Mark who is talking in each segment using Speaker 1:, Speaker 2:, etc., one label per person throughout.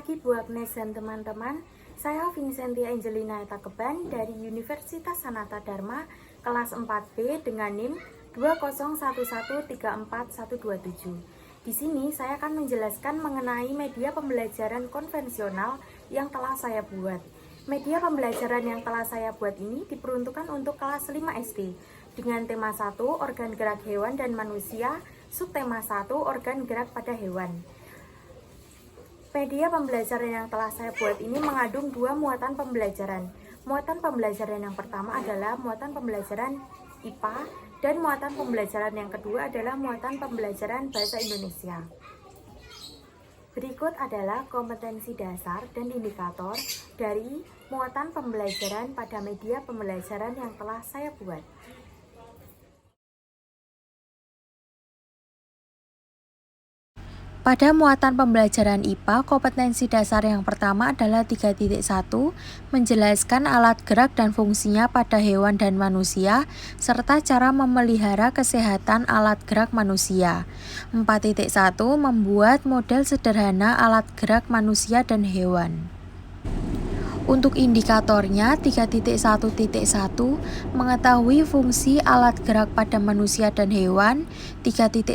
Speaker 1: pagi Bu Agnes dan teman-teman. Saya Vincentia Angelina Etakeban dari Universitas Sanata Dharma kelas 4B dengan NIM 201134127. Di sini saya akan menjelaskan mengenai media pembelajaran konvensional yang telah saya buat. Media pembelajaran yang telah saya buat ini diperuntukkan untuk kelas 5 SD dengan tema 1 organ gerak hewan dan manusia, subtema 1 organ gerak pada hewan. Media pembelajaran yang telah saya buat ini mengandung dua muatan pembelajaran. Muatan pembelajaran yang pertama adalah muatan pembelajaran IPA dan muatan pembelajaran yang kedua adalah muatan pembelajaran bahasa Indonesia. Berikut adalah kompetensi dasar dan indikator dari muatan pembelajaran pada media pembelajaran yang telah saya buat.
Speaker 2: Pada muatan pembelajaran IPA, kompetensi dasar yang pertama adalah 3.1, menjelaskan alat gerak dan fungsinya pada hewan dan manusia, serta cara memelihara kesehatan alat gerak manusia. 4.1, membuat model sederhana alat gerak manusia dan hewan. Untuk indikatornya 3.1.1 mengetahui fungsi alat gerak pada manusia dan hewan. 3.1.2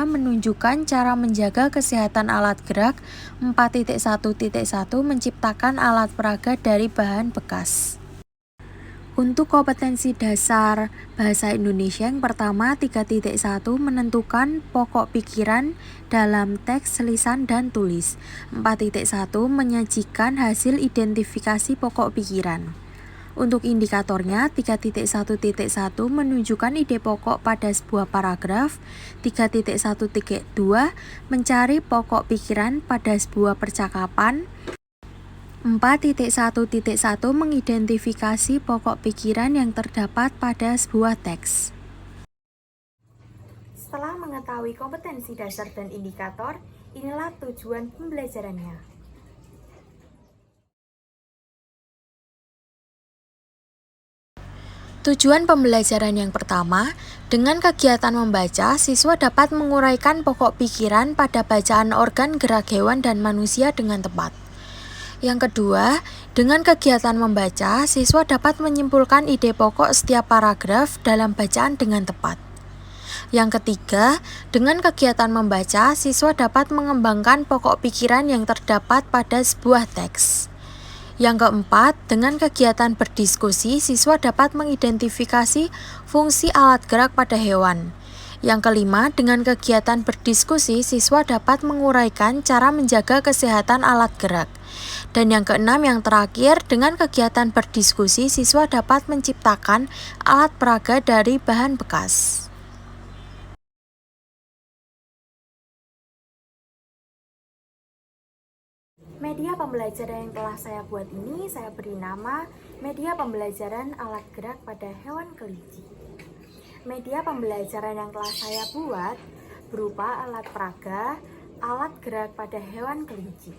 Speaker 2: menunjukkan cara menjaga kesehatan alat gerak. 4.1.1 menciptakan alat peraga dari bahan bekas. Untuk kompetensi dasar bahasa Indonesia yang pertama 3.1 menentukan pokok pikiran dalam teks, lisan, dan tulis. 4.1 menyajikan hasil identifikasi pokok pikiran. Untuk indikatornya 3.1.1 menunjukkan ide pokok pada sebuah paragraf. 3.1.2 mencari pokok pikiran pada sebuah percakapan. 4.1.1 mengidentifikasi pokok pikiran yang terdapat pada sebuah teks.
Speaker 1: Setelah mengetahui kompetensi dasar dan indikator, inilah tujuan pembelajarannya.
Speaker 2: Tujuan pembelajaran yang pertama, dengan kegiatan membaca, siswa dapat menguraikan pokok pikiran pada bacaan organ gerak hewan dan manusia dengan tepat. Yang kedua, dengan kegiatan membaca, siswa dapat menyimpulkan ide pokok setiap paragraf dalam bacaan dengan tepat. Yang ketiga, dengan kegiatan membaca, siswa dapat mengembangkan pokok pikiran yang terdapat pada sebuah teks. Yang keempat, dengan kegiatan berdiskusi, siswa dapat mengidentifikasi fungsi alat gerak pada hewan. Yang kelima, dengan kegiatan berdiskusi, siswa dapat menguraikan cara menjaga kesehatan alat gerak. Dan yang keenam, yang terakhir, dengan kegiatan berdiskusi, siswa dapat menciptakan alat peraga dari bahan bekas.
Speaker 1: Media pembelajaran yang telah saya buat ini saya beri nama media pembelajaran alat gerak pada hewan kelinci. Media pembelajaran yang telah saya buat berupa alat peraga, alat gerak pada hewan kelinci.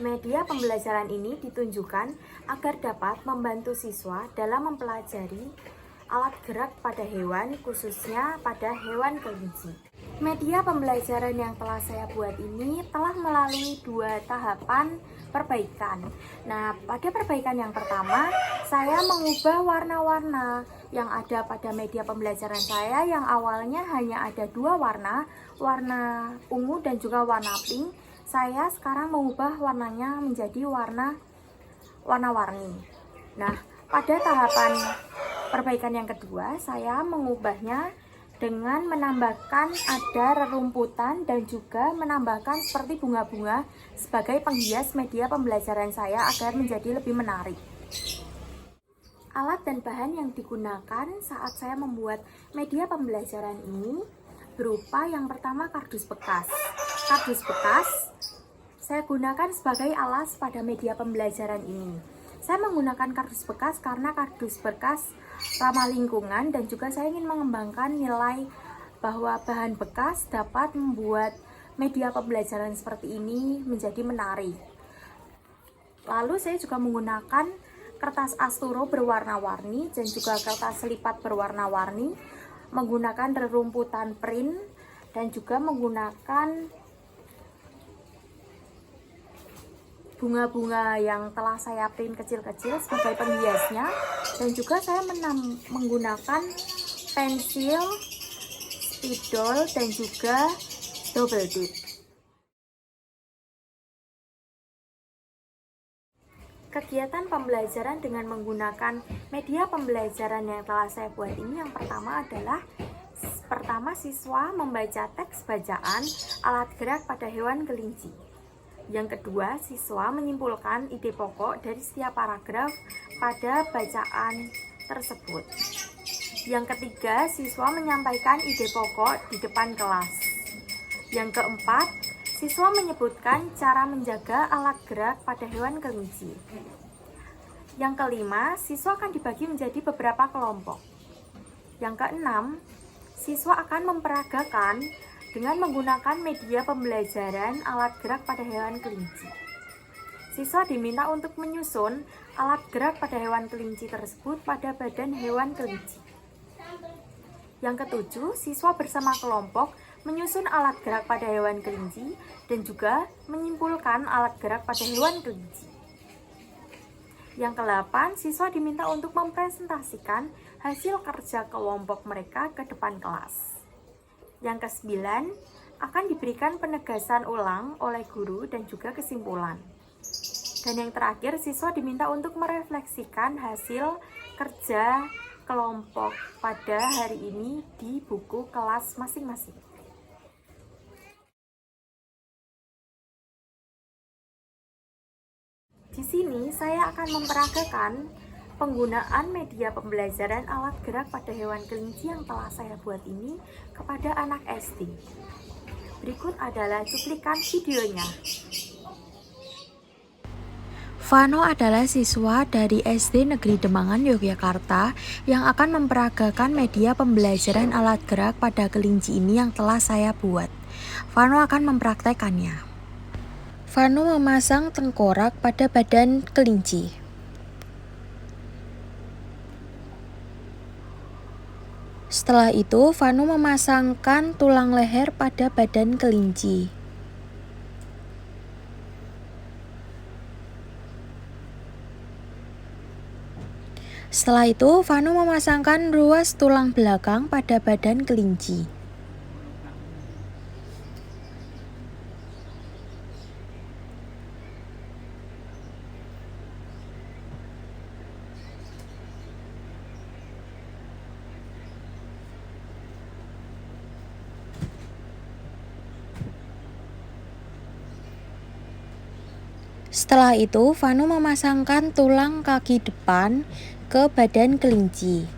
Speaker 1: Media pembelajaran ini ditunjukkan agar dapat membantu siswa dalam mempelajari alat gerak pada hewan, khususnya pada hewan kelinci. Media pembelajaran yang telah saya buat ini telah melalui dua tahapan perbaikan. Nah, pada perbaikan yang pertama, saya mengubah warna-warna yang ada pada media pembelajaran saya yang awalnya hanya ada dua warna, warna ungu dan juga warna pink. Saya sekarang mengubah warnanya menjadi warna-warni. Nah, pada tahapan perbaikan yang kedua, saya mengubahnya dengan menambahkan ada rerumputan dan juga menambahkan seperti bunga-bunga sebagai penghias media pembelajaran saya agar menjadi lebih menarik. Alat dan bahan yang digunakan saat saya membuat media pembelajaran ini berupa yang pertama kardus bekas. Kardus bekas saya gunakan sebagai alas pada media pembelajaran ini. Saya menggunakan kardus bekas karena kardus bekas ramah lingkungan dan juga saya ingin mengembangkan nilai bahwa bahan bekas dapat membuat media pembelajaran seperti ini menjadi menarik. Lalu saya juga menggunakan kertas asturo berwarna-warni dan juga kertas lipat berwarna-warni, menggunakan rerumputan print dan juga menggunakan bunga-bunga yang telah saya print kecil-kecil sebagai penghiasnya, dan juga saya menggunakan pensil, spidol, dan juga double tip. Kegiatan pembelajaran dengan menggunakan media pembelajaran yang telah saya buat ini, yang pertama adalah siswa membaca teks bacaan alat gerak pada hewan kelinci. Yang kedua, siswa menyimpulkan ide pokok dari setiap paragraf pada bacaan tersebut. Yang ketiga, siswa menyampaikan ide pokok di depan kelas. Yang keempat, siswa menyebutkan cara menjaga alat gerak pada hewan kelinci. Yang kelima, siswa akan dibagi menjadi beberapa kelompok. Yang keenam, siswa akan memperagakan dengan menggunakan media pembelajaran alat gerak pada hewan kelinci. Siswa diminta untuk menyusun alat gerak pada hewan kelinci tersebut pada badan hewan kelinci. Yang ketujuh, siswa bersama kelompok menyusun alat gerak pada hewan kelinci dan juga menyimpulkan alat gerak pada hewan kelinci. Yang kedelapan, siswa diminta untuk mempresentasikan hasil kerja kelompok mereka ke depan kelas. Yang kesembilan, akan diberikan penegasan ulang oleh guru dan juga kesimpulan. Dan yang terakhir, siswa diminta untuk merefleksikan hasil kerja kelompok pada hari ini di buku kelas masing-masing. Di sini saya akan memperagakan penggunaan media pembelajaran alat gerak pada hewan kelinci yang telah saya buat ini kepada anak SD. Berikut adalah cuplikan videonya.
Speaker 2: Vano adalah siswa dari SD Negeri Demangan, Yogyakarta yang akan memperagakan media pembelajaran alat gerak pada kelinci ini yang telah saya buat. Vano akan mempraktekannya. Vano memasang tengkorak pada badan kelinci. Setelah itu, Vano memasangkan tulang leher pada badan kelinci. Setelah itu, Vano memasangkan ruas tulang belakang pada badan kelinci. Setelah itu, Vano memasangkan tulang kaki depan ke badan kelinci.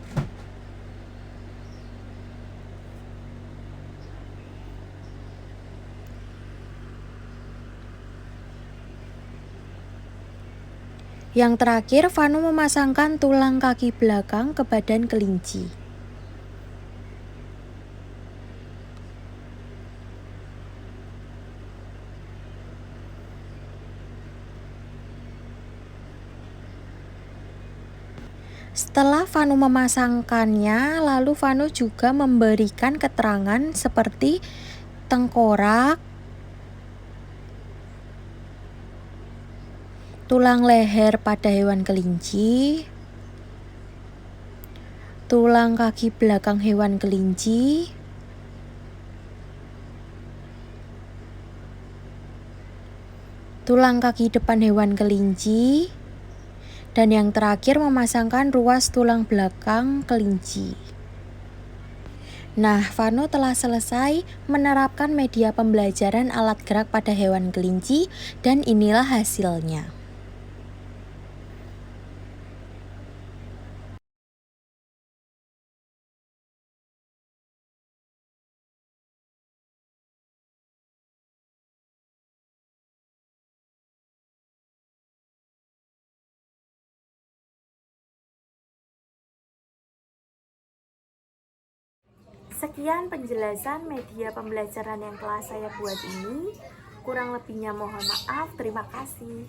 Speaker 2: Yang terakhir, Vano memasangkan tulang kaki belakang ke badan kelinci. Setelah Vano memasangkannya, lalu Vano juga memberikan keterangan seperti tengkorak, tulang leher pada hewan kelinci, tulang kaki belakang hewan kelinci, tulang kaki depan hewan kelinci, dan yang terakhir memasangkan ruas tulang belakang kelinci. Nah, Vano telah selesai menerapkan media pembelajaran alat gerak pada hewan kelinci dan inilah hasilnya.
Speaker 1: Sekian penjelasan media pembelajaran yang telah saya buat ini. Kurang lebihnya mohon maaf. Terima kasih.